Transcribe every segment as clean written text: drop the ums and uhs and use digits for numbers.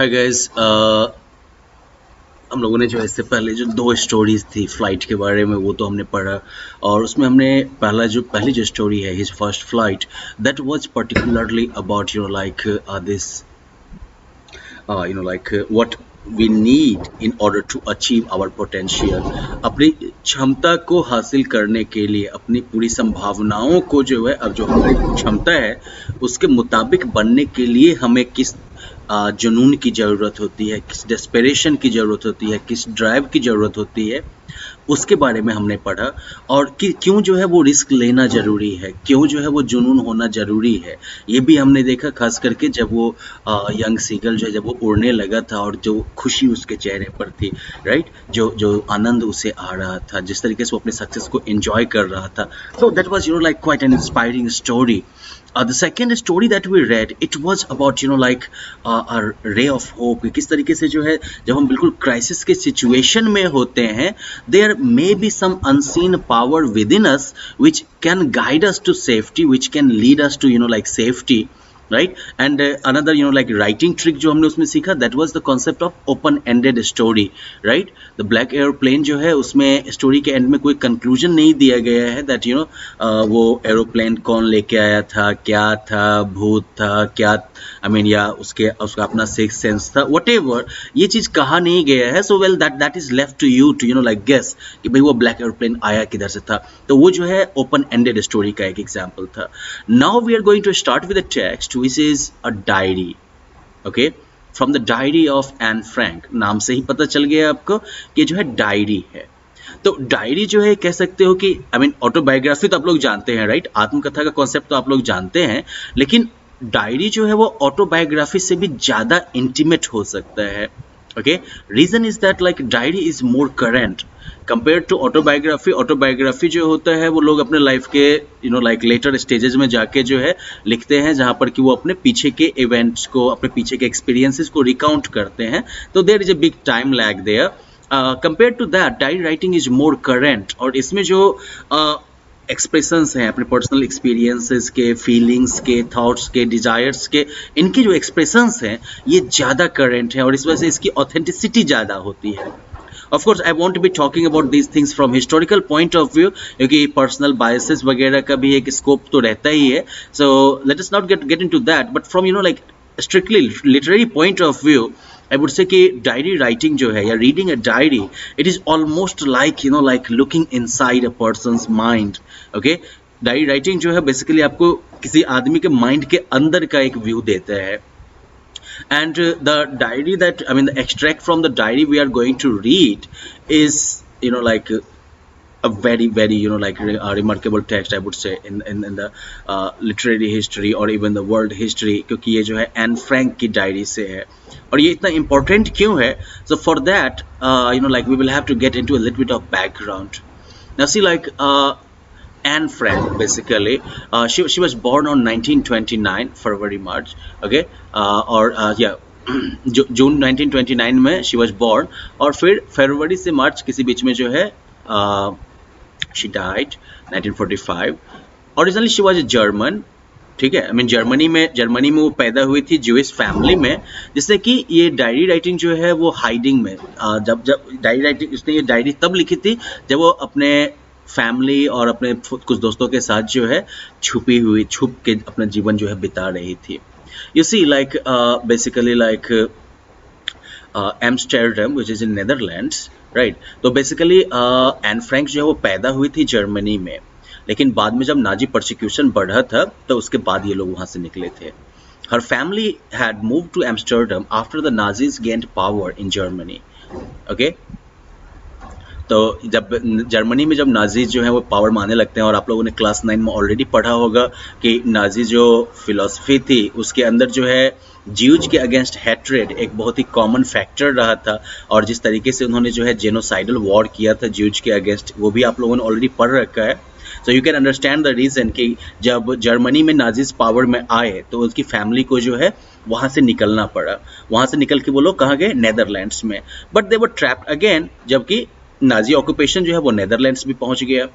Hi guys, हम लोगों ने जो है इससे पहले जो दो स्टोरीज थी फ्लाइट के बारे में वो तो हमने पढ़ा। और उसमें हमने पहली जो स्टोरी है his first flight, that was particularly about like this what we need in order to achieve our potential। अपनी क्षमता को हासिल करने के लिए अपनी पूरी संभावनाओं को जो है अब जो हमारी क्षमता है उसके मुताबिक बनने के लिए हमें किस जुनून की ज़रूरत होती है, किस डेस्परेशन की ज़रूरत होती है, किस ड्राइव की ज़रूरत होती है, उसके बारे में हमने पढ़ा। और कि क्यों जो है वो रिस्क लेना ज़रूरी है, क्यों जो है वो जुनून होना ज़रूरी है, ये भी हमने देखा। खास करके जब वो यंग सीगल जो है जब वो उड़ने लगा था और जो खुशी उसके चेहरे पर थी, राइट, जो जो आनंद उसे आ रहा था, जिस तरीके से वो अपने सक्सेस को एंजॉय कर रहा था, so that was like quite an inspiring story. The second story that we read, it was about like a ray of hope। किस तरीके से जो है जब हम बिल्कुल क्राइसिस के सिचुएशन में होते हैं, there may be some unseen power within us which can guide us to safety, which can lead us to like safety, right? And another like writing trick जो हमने उसमें सीखा, that was the concept of open ended story, right? The black airplane जो है उसमें story के and में कोई कंक्लूजन नहीं दिया गया है that वो एरोप्लेन कौन लेके आया था, क्या था, भूत था क्या, या उसका अपना सिक्स सेंस था, whatever, ये चीज कहा नहीं गया है। so well that is left to you to like guess कि भाई वो ब्लैक एयरप्लेन आया किधर से था। तो वो जो है ओपन एंडेड स्टोरी का एक एग्जाम्पल था। Now we are going to start with a text which is a diary, okay, from the diary of Anne Frank। नाम से ही पता चल गया आपको कि जो है डायरी है। तो डायरी जो है कह सकते हो कि ऑटोबायोग्राफी तो आप लोग जानते हैं, राइट, आत्मकथा का कॉन्सेप्ट तो आप लोग जानते हैं, लेकिन डायरी जो है वो ऑटोबायोग्राफी से भी ज़्यादा इंटीमेट हो सकता है। Okay, reason is that like diary is more current compare to autobiography. Autobiography जो होता है वो लोग अपने लाइफ के लाइक लेटर स्टेजेस में जाके जो है लिखते हैं, जहाँ पर कि वो अपने पीछे के इवेंट्स को, अपने पीछे के एक्सपीरियंसेस को रिकाउंट करते हैं। तो there is a big time lag there. Compare to that diary writing is more current, और इसमें जो एक्सप्रेशंस हैं अपने पर्सनल एक्सपीरियंसेस के, फीलिंग्स के, थॉट्स के, डिजायर्स के, इनके जो एक्सप्रेशंस हैं ये ज़्यादा करेंट है और इस वजह से इसकी ऑथेंटिसिटी ज़्यादा होती है। Of course, I want to be talking about these things from historical point of view, क्योंकि पर्सनल बायसेस वगैरह का भी एक स्कोप तो रहता ही है। So let us not get into that, but from like strictly literary point of view, I would say कि diary writing जो है या reading a diary, it is almost like like looking inside a persons mind. Okay, diary writing जो है basically आपको किसी आदमी के माइंड के अंदर का एक व्यू देता है। And the diary that the extract from the diary we are going to read is like a very very like a remarkable text, I would say, in the literary history or even the world history, क्योंकि ये जो है Anne Frank की diary से है। और ये इतना important क्यों है? So for that like we will have to get into a little bit of background. Now see, like Anne Frank, basically, she was born on 1929 February March, okay, और जून 1929 में she was born, और फिर फरवरी से मार्च किसी बीच में जो है she died 1945। Originally she was a German, ठीक है, जर्मनी में वो पैदा हुई थी ज्यूइश फैमिली में, जिससे कि ये डायरी राइटिंग जो है वो हाइडिंग में, जब डायरी राइटिंग उसने ये डायरी तब लिखी थी जब वो अपने फैमिली और अपने कुछ दोस्तों के साथ जो है छुप के अपना जीवन जो है बिता रही थी। You see like basically like Amsterdam which is in Netherlands, right. तो बेसिकली एन फ्रैंक जो है वो पैदा हुई थी जर्मनी में, लेकिन बाद में जब नाजी परसिक्यूशन बढ़ा था तो उसके बाद ये लोग वहाँ से निकले थे। Her family had moved to Amsterdam after the Nazis gained power in Germany. Okay, तो जब जर्मनी में जब नाजीज जो है वो पावर माने लगते हैं, और आप लोगों ने क्लास 9 में ऑलरेडी पढ़ा होगा कि नाजी जो फिलॉसफी थी उसके अंदर जो है ज्यूज के अगेंस्ट हैट्रेड एक बहुत ही कॉमन फैक्टर रहा था, और जिस तरीके से उन्होंने जो है जेनोसाइडल वॉर किया था ज्यूज के अगेंस्ट, वो भी आप लोगों ने ऑलरेडी पढ़ रखा है। So you can understand the reason कि जब जर्मनी में नाजीज पावर में आए तो उसकी फैमिली को जो है वहाँ से निकलना पड़ा। वहाँ से निकल के वो लोग कहाँ गए? नेदरलैंड्स में। But they were trapped again, जबकि नाजी ऑक्यूपेशन जो है वो नेदरलैंड्स भी पहुंच गया।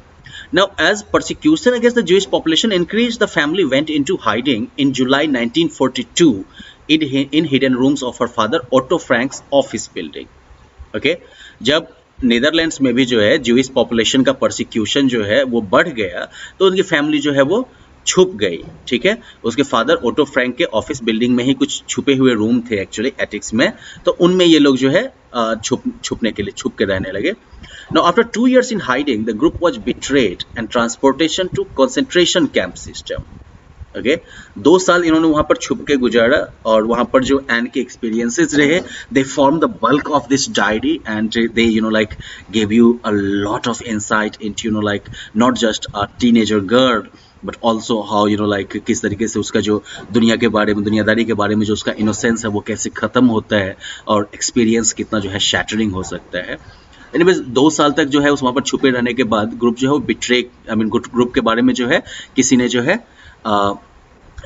Now, as persecution against the Jewish population increased, the family went into hiding in July 1942 in hidden rooms of her father Otto Frank's office building. Okay, जब Netherlands में भी जो है ज्यूइश पॉपुलेशन का परसिक्यूशन जो है वो बढ़ गया, तो उनकी फैमिली जो है वो छुप गई। ठीक है, उसके फादर ओटो फ्रैंक के ऑफिस बिल्डिंग में ही कुछ छुपे हुए रूम थे एक्चुअली एटिक्स में, तो उनमें ये लोग जो है छुपने के लिए छुप के रहने लगे। Now after 2 years in hiding the group was betrayed and transportation to concentration camp system. Okay, 2 साल इन्होंने वहां पर छुप के गुजारा, और वहां पर जो एन के एक्सपीरियंसेस रहे, they form the bulk of this diary and they like give you a lot of insight into like not just a teenager girl but also how like किस तरीके से उसका जो दुनिया के बारे में, दुनियादारी के बारे में जो उसका इनोसेंस है वो कैसे खत्म होता है, और एक्सपीरियंस कितना जो है शैटरिंग हो सकता है। एनीवेज 2 साल तक जो है उस वहां पर छुपे रहने के बाद ग्रुप जो है वो बिट्रे, आई मीन ग्रुप के बारे में जो है किसी ने जो है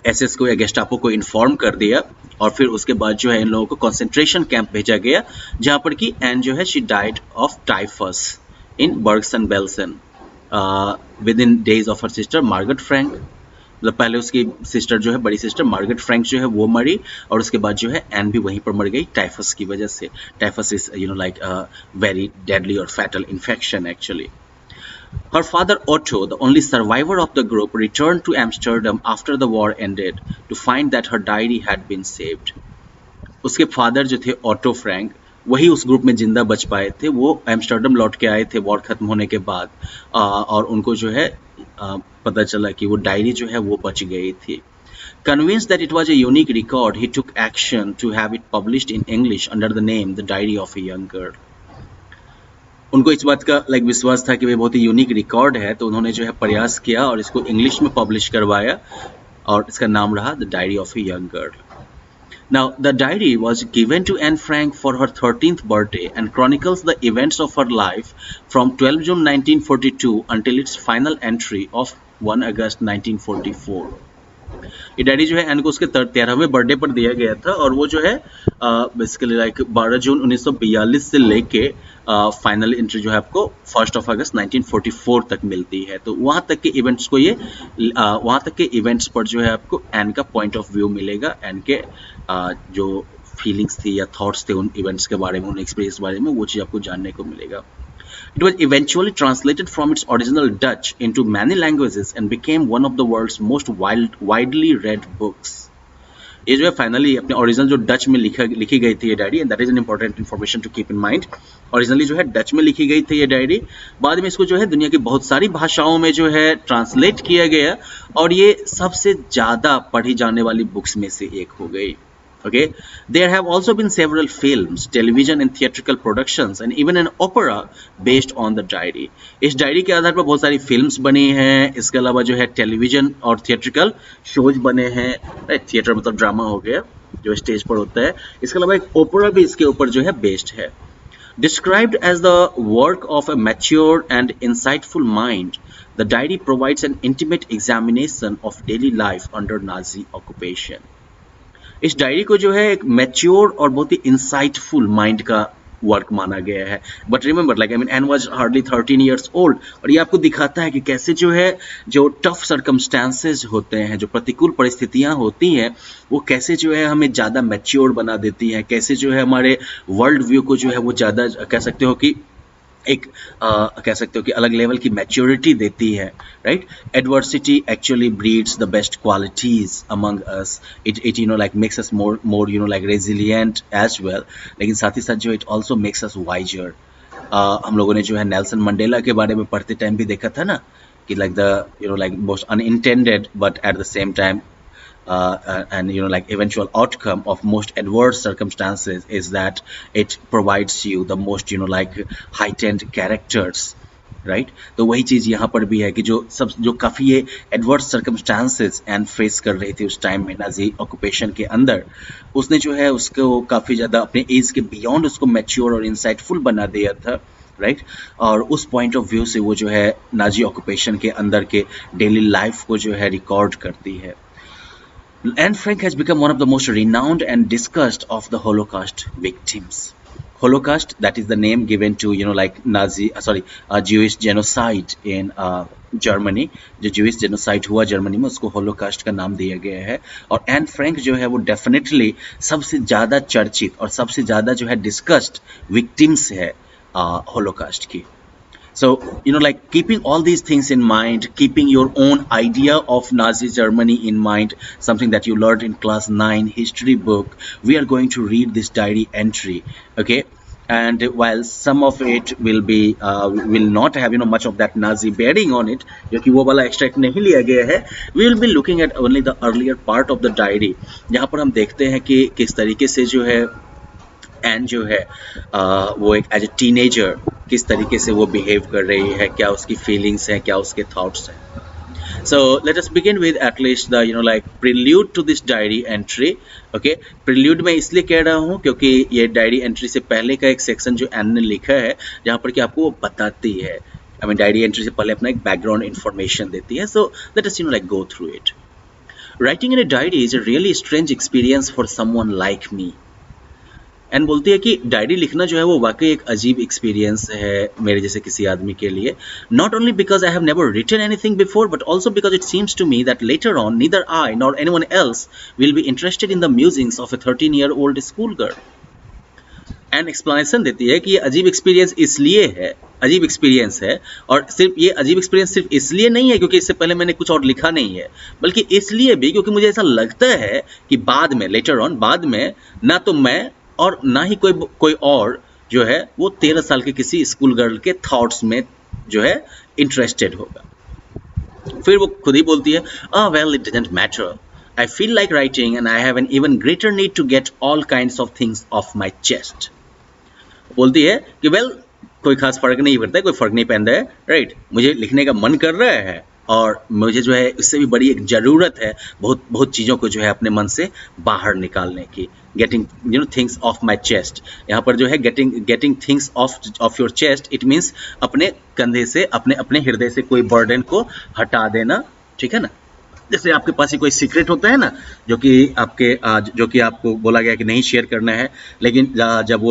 एसएस को या गेस्टापो को इन्फॉर्म कर दिया, और फिर उसके बाद जो है इन लोगों को कंसंट्रेशन कैंप भेजा गया, जहां पर कि एन जो है she died of typhus in Bergson Belsen with in days of her sister Margaret Frank. मतलब पहले उसकी सिस्टर जो है, बड़ी सिस्टर मार्गरेट फ्रैंक जो है वो मरी, और उसके बाद जो है एन भी वहीं पर मर गई टाइफस की वजह से। Typhus is like very deadly और fatal infection actually. Her father Otto, the only survivor of the group, returned to Amsterdam after the war ended to find that her diary had been saved. उसके father जो थे auto Frank, वही उस group में जिंदा बच पाए थे। वो एम्स्टर्डम लौट के आए थे वॉर खत्म होने के बाद, और उनको जो है पता चला कि वो डायरी जो है वो बच गई थी। Convinced that it was a unique record, he took action to have it published in English under the name The Diary of a Young Girl. उनको इस बात का लाइक विश्वास था कि वह बहुत ही यूनिक रिकॉर्ड है, तो उन्होंने जो है प्रयास किया और इसको इंग्लिश में पब्लिश करवाया, और इसका नाम रहा the diary of a young girl. Now the diary was given to Anne Frank for her 13th birthday and chronicles the events of her life from 12 June 1942 until its final entry of 1 August 1944। ये diary जो है N को उसके 13वें birthday पर दिया गया था, और वो जो है बेसिकली लाइक 12 जून 1942 से लेके फाइनल एंट्री जो है आपको 1 अगस्त 1944 तक मिलती है। तो वहाँ तक के इवेंट्स को ये वहाँ तक के इवेंट्स पर जो है आपको एन का पॉइंट ऑफ व्यू मिलेगा, एन के जो फीलिंग्स थी या थॉट्स थे उन इवेंट्स के बारे में, उन एक्सपीरियंस के बारे में, वो चीज़ आपको जानने को मिलेगा। It was eventually translated from its original Dutch into many languages and became one of the world's most widely read books. ये जो है फाइनली अपने ओरिजिनल जो डच में लिखी गई थी ये diary, and that is an important information to keep in mind. Originally जो है डच में लिखी गई थी ये डायरी, बाद में इसको जो है दुनिया की बहुत सारी भाषाओं में जो है ट्रांसलेट किया गया, और ये सबसे ज़्यादा पढ़ी जाने वाली बुक्स में से एक हो गई। Okay, there have also been several films, television and theatrical productions and even an opera based on the diary. इस डायरी के आधार पर बहुत सारी फिल्म्स बनी हैं, इसके अलावा जो है टेलीविजन और थिएट्रिकल शोज बने हैं। थिएटर मतलब ड्रामा हो गया जो स्टेज पर होता है, इसके अलावा एक ओपेरा भी इसके ऊपर जो है बेस्ड है। Described as the work of a mature and insightful mind, the diary provides an intimate examination of daily life under Nazi occupation. इस डायरी को जो है एक मैच्योर और बहुत ही इंसाइटफुल माइंड का वर्क माना गया है। But remember like I mean Anne was hardly 13 years old, और ये आपको दिखाता है कि कैसे जो है जो टफ सर्कमस्टांसेस होते हैं, जो प्रतिकूल परिस्थितियां होती हैं, वो कैसे जो है हमें ज़्यादा मैच्योर बना देती हैं, कैसे जो है हमारे वर्ल्ड व्यू को जो है वो ज़्यादा कह सकते हो कि एक कह सकते हो कि अलग लेवल की मैच्योरिटी देती है, right. Adversity actually breeds the best qualities among us, it like makes us more like resilient as well, लेकिन साथ ही साथ जो it also makes us wiser. हम लोगों ने जो है नेल्सन मंडेला के बारे में पढ़ते टाइम भी देखा था ना कि like the like most unintended but at the same time and like eventual outcome of most adverse circumstances is that it provides you the most like heightened characters, right। तो वही चीज़ यहाँ पर भी है कि जो काफ़ी ये एडवर्स सर्कमस्टांसेस एंड फेस कर रही थी उस टाइम में नाजी ऑक्यूपेशन के अंदर, उसने जो है उसको काफ़ी ज़्यादा अपने एज के बियॉन्ड उसको मैच्योर और इंसाइटफुल बना दिया था, राइट। और उस पॉइंट ऑफ व्यू से वो जो है नाजी ऑक्यूपेशन के अंदर के डेली लाइफ को जो है रिकॉर्ड करती है। Anne Frank has become one of the most renowned and discussed of the Holocaust victims. Holocaust, that is the name given to like Jewish genocide in Germany, जो Jewish genocide हुआ Germany में, उसको Holocaust का नाम दिया गया है। और एन फ्रैंक जो है वो डेफिनेटली सबसे ज़्यादा चर्चित और सबसे ज़्यादा जो है डिस्कस्ड विक्टिम्स है होलोकास्ट की। So, like keeping all these things in mind, keeping your own idea of Nazi Germany in mind, something that you learned in class 9 history book, we are going to read this diary entry, okay? And while some of it will not have much of that Nazi bearing on it, क्योंकि वो वाला extract नहीं लिया गया है, we will be looking at only the earlier part of the diary, जहाँ पर हम देखते हैं कि किस तरीके से जो है एंड जो है वो एक एज ए टीनेजर किस तरीके से वो बिहेव कर रही है, क्या उसकी फीलिंग्स हैं, क्या उसके थॉट्स हैं। So let us begin with at least the like prelude to this diary entry. Okay, prelude मैं इसलिए कह रहा हूँ क्योंकि ये डायरी एंट्री से पहले का एक सेक्शन जो एन ने लिखा है, जहाँ पर कि आपको वो बताती है, आई मीन डायरी एंट्री से पहले अपना एक बैकग्राउंड इन्फॉर्मेशन देती है। सो let us like go through it. Writing in a diary is a really strange experience for someone like me. And बोलती है कि डायरी लिखना जो है वो वाकई एक अजीब एक्सपीरियंस है मेरे जैसे किसी आदमी के लिए, not only because I have never written anything before but also because it seems to me that later on neither I nor anyone else will be interested in the musings of a 13-year-old school girl. And explanation देती है कि ये अजीब experience इसलिए है, अजीब experience है, और सिर्फ ये अजीब एक्सपीरियंस सिर्फ इसलिए नहीं है क्योंकि इससे पहले मैंने कुछ और लिखा नहीं है, बल्कि इसलिए भी क्योंकि मुझे ऐसा लगता है कि बाद में, लेटर ऑन, बाद में ना तो मैं और ना ही कोई और जो है वो 13 साल के किसी स्कूल गर्ल के थॉट्स में जो है इंटरेस्टेड होगा। फिर वो खुद ही बोलती है, well it doesn't matter, I feel like writing and I have an even greater need to get all kinds of things off my chest. बोलती है कि वेल कोई खास फर्क नहीं पड़ता है, कोई फर्क नहीं पहनता है, राइट, मुझे लिखने का मन कर रहा है और मुझे जो है इससे भी बड़ी एक ज़रूरत है बहुत बहुत चीज़ों को जो है अपने मन से बाहर निकालने की। Getting things off my chest, यहाँ पर जो है getting things of your chest, it means अपने कंधे से, अपने हृदय से कोई बर्डन को हटा देना, ठीक है ना। जैसे आपके पास ही कोई सीक्रेट होता है ना, जो कि आपको बोला गया कि नहीं शेयर करना है, लेकिन जब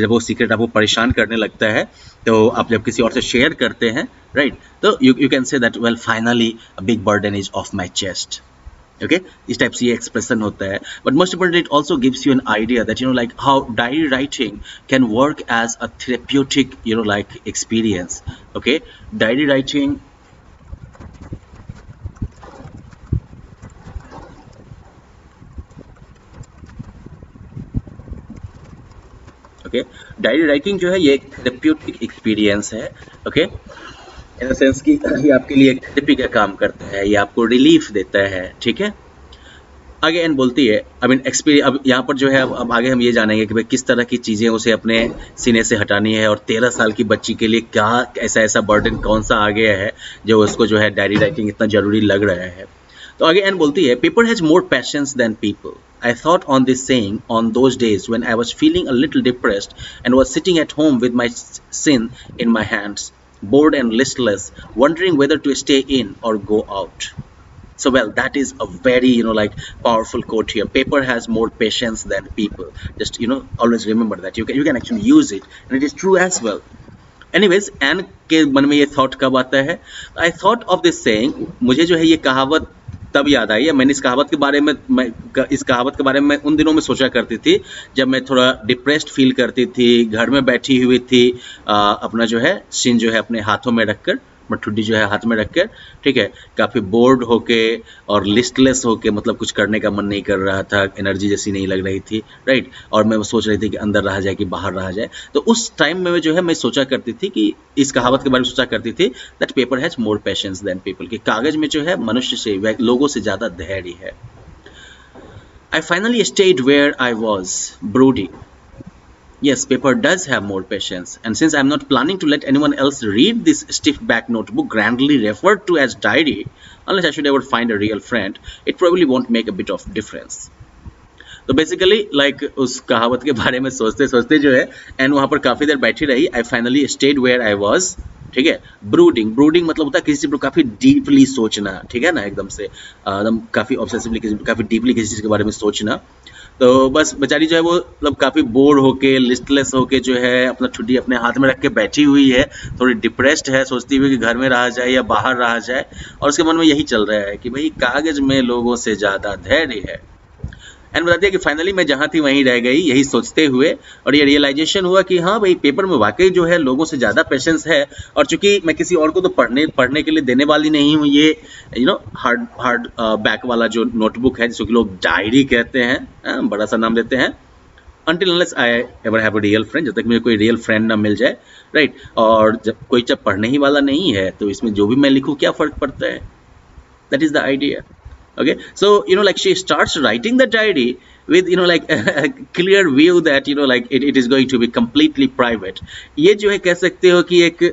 वो सीक्रेट आपको परेशान करने लगता है तो आप जब किसी और से शेयर करते हैं, राइट, तो you can say that well finally a big burden is off my chest. Okay, इस टाइप से ये एक्सप्रेशन होता है। But most important it also gives you an idea that like how diary writing can work as a therapeutic like experience. Okay, diary writing okay, diary writing जो है ये एक therapeutic experience है। Okay, in the sense कि ये आपके लिए एक थेरेपी का काम करता है, ये आपको रिलीफ देता है, ठीक है। आगे एन बोलती है, आई मीन एक्सपीरियंस, अब यहाँ पर जो है अब आगे हम ये जानेंगे कि भाई किस तरह की चीज़ें उसे अपने सीने से हटानी है, और 13 साल की बच्ची के लिए क्या ऐसा बर्डन कौन सा आ गया है जो उसको जो है डायरी राइटिंग इतना ज़रूरी लग रहा है। तो आगे एन बोलती है, paper has more patience than people. I thought on this saying on those days when I was feeling a little depressed and was sitting at home with my sin in my hands, bored and listless, wondering whether to stay in or go out. So well, that is a very like powerful quote here. Paper has more patience than people. Just always remember that. You can actually use it, and it is true as well. Anyways, Anne के मन में ये thought कब आता है? I thought of this saying, मुझे जो है ये कहावत तब याद आई है। मैंने इस कहावत के बारे में उन दिनों में सोचा करती थी जब मैं थोड़ा डिप्रेस्ड फील करती थी, घर में बैठी हुई थी, अपना जो है सिन जो है अपने हाथों में रखकर, ठुड्डी जो है हाथ में रखकर, ठीक है, काफ़ी बोर्ड होके और लिस्टलेस होके, मतलब कुछ करने का मन नहीं कर रहा था, एनर्जी जैसी नहीं लग रही थी, राइट, और मैं सोच रही थी कि अंदर रहा जाए कि बाहर रहा जाए। तो उस टाइम में जो है मैं सोचा करती थी कि इस कहावत के बारे में सोचा करती थी that paper has more patience than people, कि कागज में जो है मनुष्य से, लोगों से ज़्यादा धैर्य है। I finally stayed where I was brooding. Yes, paper does have more patience, and since I'm not planning to let anyone else read this stiff back notebook grandly referred to as diary, unless I should ever find a real friend, it probably won't make a bit of difference. तो basically like उस कहावत के बारे में सोचते सोचते जो है एंड वहाँ पर काफ़ी देर बैठी रही। I finally stayed where I was, ठीक है। ब्रूडिंग, ब्रूडिंग मतलब होता है किसी चीज पर काफी डीपली सोचना, ठीक है ना, एकदम से एकदम काफी ऑब्सेसिवली काफी डीपली किसी चीज के बारे में सोचना। तो बस बेचारी जो है वो मतलब काफी बोर होके, लिस्टलेस होके जो है अपना छुट्टी अपने हाथ में रख के बैठी हुई है, थोड़ी डिप्रेस्ड है, सोचती हुई कि घर में रहा जाए या बाहर रहा जाए, और उसके मन में यही चल रहा है कि भाई कागज में लोगों से ज्यादा धैर्य है। एंड बता दिया कि फाइनली मैं जहाँ थी वहीं रह गई, यही सोचते हुए, और ये रियलाइजेशन हुआ कि हाँ भाई पेपर में वाकई जो है लोगों से ज़्यादा पेशेंस है, और चूंकि मैं किसी और को तो पढ़ने के लिए देने वाली नहीं हूँ, ये हार्ड बैक वाला जो नोटबुक है जिसको कि लोग डायरी कहते हैं, बड़ा सा नाम देते हैं, until unless I ever have a real friend, जब तक मुझे कोई रियल फ्रेंड ना मिल जाए, राइट। और जब पढ़ने ही वाला नहीं है तो इसमें जो भी मैं लिखूँ क्या फ़र्क पड़ता है, that is the idea. Okay, so like she starts writing the diary with like a clear view that like it is going to be completely private. ये जो है कह सकते हो कि एक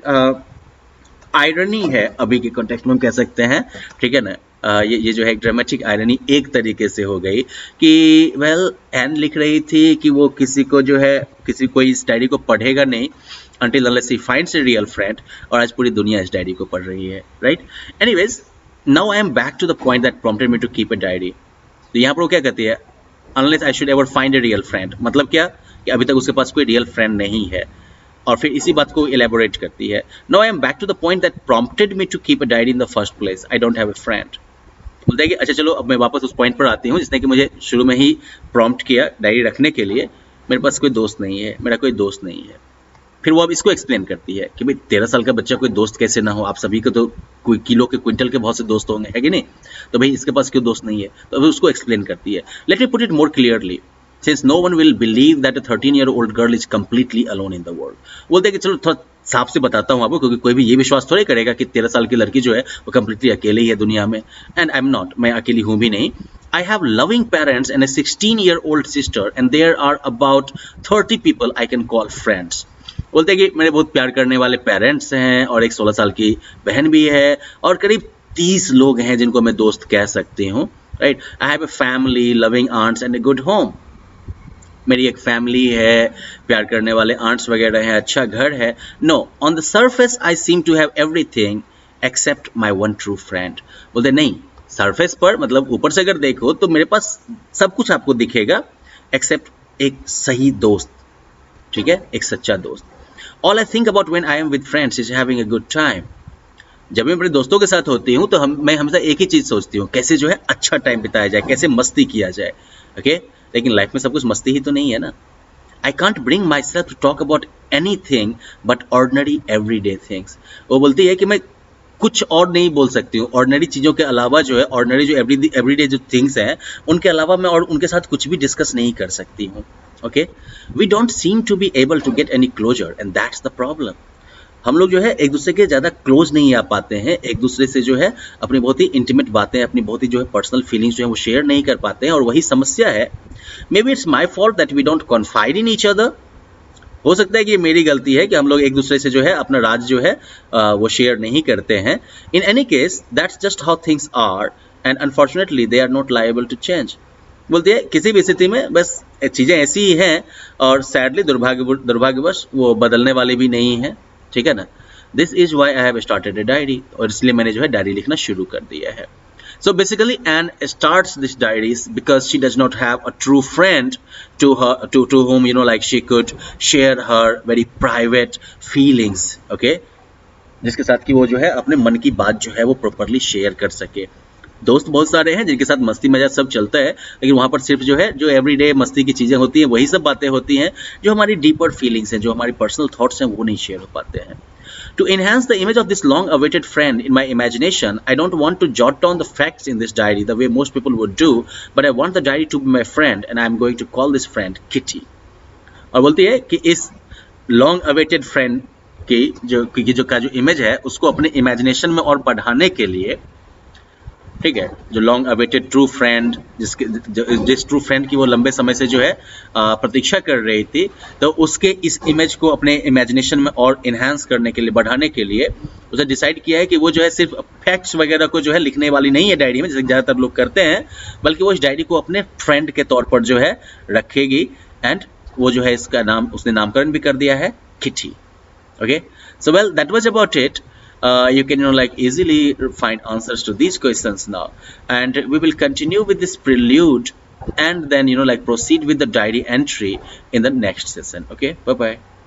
आयरनी है अभी के कॉन्टेक्स्ट में, हम कह सकते हैं, ठीक है ना। ये जो है एक ड्रामेटिक आयरनी एक तरीके से हो गई कि वेल एन लिख रही थी कि वो किसी को जो है कोई इस डायरी को पढ़ेगा नहीं until unless he finds a real friend, और आज पूरी दुनिया इस डायरी को पढ़ रही है, right. Anyways, now I am back to the point that prompted me to keep a diary. तो यहाँ पर वो क्या कहती है, unless I should ever find a real friend, मतलब क्या कि अभी तक उसके पास कोई रियल फ्रेंड नहीं है, और फिर इसी बात को एलेबोरेट करती है। Now I am back to the point that prompted me to keep a diary in the first place. I don't have a friend. बोलता है कि अच्छा चलो अब मैं वापस उस पॉइंट पर आती हूँ जिसने कि मुझे शुरू में ही प्रॉम्प्ट किया डायरी रखने के लिए। मेरे पास कोई दोस्त नहीं है, मेरा कोई दोस्त नहीं है। फिर वो अब इसको एक्सप्लेन करती है कि भाई 13 साल का बच्चा कोई दोस्त कैसे ना हो, आप सभी को तो कोई किलो के क्विंटल के बहुत से दोस्त होंगे, है कि नहीं, तो भाई इसके पास क्यों दोस्त नहीं है। तो अब उसको एक्सप्लेन करती है। Let me put it more clearly, since no one will believe that a 13-year-old girl is completely alone in the world. बोलते हैं कि चलो थोड़ा साफ से बताता हूँ आपको, क्योंकि कोई भी ये विश्वास थोड़े करेगा कि 13 साल की लड़की जो है वो कंप्लीटली अकेले ही है दुनिया में। एंड आई एम नॉट, मैं अकेली हूँ भी नहीं। I have loving parents and a 16-year-old sister, and there are about 30 people I can call friends. बोलते हैं कि मेरे बहुत प्यार करने वाले पेरेंट्स हैं और एक 16 साल की बहन भी है, और करीब 30 लोग हैं जिनको मैं दोस्त कह सकती हूँ, right. I have a family, loving aunts and a good home. मेरी एक फैमिली है, प्यार करने वाले आंट्स वगैरह हैं, अच्छा घर है। No, on the surface I seem to have everything except my one true friend. बोलते नहीं, सरफेस पर मतलब ऊपर से अगर देखो तो मेरे पास सब कुछ आपको दिखेगा एक्सेप्ट एक सही दोस्त, ठीक है, एक सच्चा दोस्त। All I think about when I am with friends is having a good time. जब मैं अपने दोस्तों के साथ होती हूँ तो मैं हमेशा एक ही चीज़ सोचती हूँ, कैसे जो है अच्छा टाइम बिताया जाए, कैसे मस्ती किया जाए, ओके। लेकिन लाइफ में सब कुछ मस्ती ही तो नहीं है ना। I can't bring myself to talk about anything but ordinary everyday things. वो बोलती है कि मैं कुछ और नहीं बोल सकती हूँ, ऑर्डिनरी चीज़ों के अलावा जो है, ऑर्डिनरी जो एवरीडे जो थिंग्स हैं उनके अलावा मैं और उनके साथ कुछ भी डिस्कस नहीं कर सकती हूँ, okay. We don't seem to be able to get any closer and that's the problem. हम लोग जो है एक दूसरे के ज़्यादा क्लोज नहीं आ पाते हैं, एक दूसरे से जो है अपनी बहुत ही इंटीमेट बातें, अपनी बहुत ही जो है पर्सनल फीलिंग्स जो है वो शेयर नहीं कर पाते हैं, और वही समस्या है। Maybe it's my fault that we don't confide in each other. हो सकता है कि ये मेरी गलती है कि हम लोग एक दूसरे से जो है अपना राज जो है वो शेयर नहीं करते हैं। In any case that's just how things are and unfortunately they are not liable to change. बोलते हैं किसी भी स्थिति में बस चीज़ें ऐसी ही हैं, और सैडली दुर्भाग्यवश वो बदलने वाली भी नहीं है, ठीक है ना। This is why I have started a diary, और इसलिए मैंने जो है डायरी लिखना शुरू कर दिया है। So basically, Anne starts this diaries because she does not have a true friend to whom like she could share her very private feelings, okay? जिसके साथ कि वो जो है अपने मन की बात जो है वो प्रॉपरली शेयर कर सके। दोस्त बहुत सारे हैं जिनके साथ मस्ती मजाक सब चलता है, लेकिन वहाँ पर सिर्फ जो है जो एवरीडे मस्ती की चीज़ें होती हैं वही सब बातें होती हैं, जो हमारी डीपर फीलिंग्स हैं, जो हमारी पर्सनल थॉट्स हैं वो नहीं शेयर हो पाते हैं। To enhance the image of this long-awaited friend in my imagination, I don't want to jot down the facts in this diary the way most people would do, but I want the diary to be my friend, and I am going to call this friend Kitty. और बोलती है कि इस long-awaited friend की जो image है उसको अपने इमेजिनेशन में और बढ़ाने के लिए, ठीक है, जो लॉन्ग अवेटेड ट्रू फ्रेंड, जिस ट्रू फ्रेंड की वो लंबे समय से जो है प्रतीक्षा कर रही थी, तो उसके इस इमेज को अपने इमेजिनेशन में और इन्हांस करने के लिए, बढ़ाने के लिए उसे डिसाइड किया है कि वो जो है सिर्फ फैक्ट्स वगैरह को जो है लिखने वाली नहीं है डायरी में, जैसे ज़्यादातर लोग करते हैं, बल्कि वो इस डायरी को अपने फ्रेंड के तौर पर जो है रखेगी। एंड वो जो है इसका नाम उसने नामकरण भी कर दिया है kitty, okay. So well, that was about it. You can like easily find answers to these questions now, and we will continue with this prelude, and then like proceed with the diary entry in the next session. Okay, bye bye.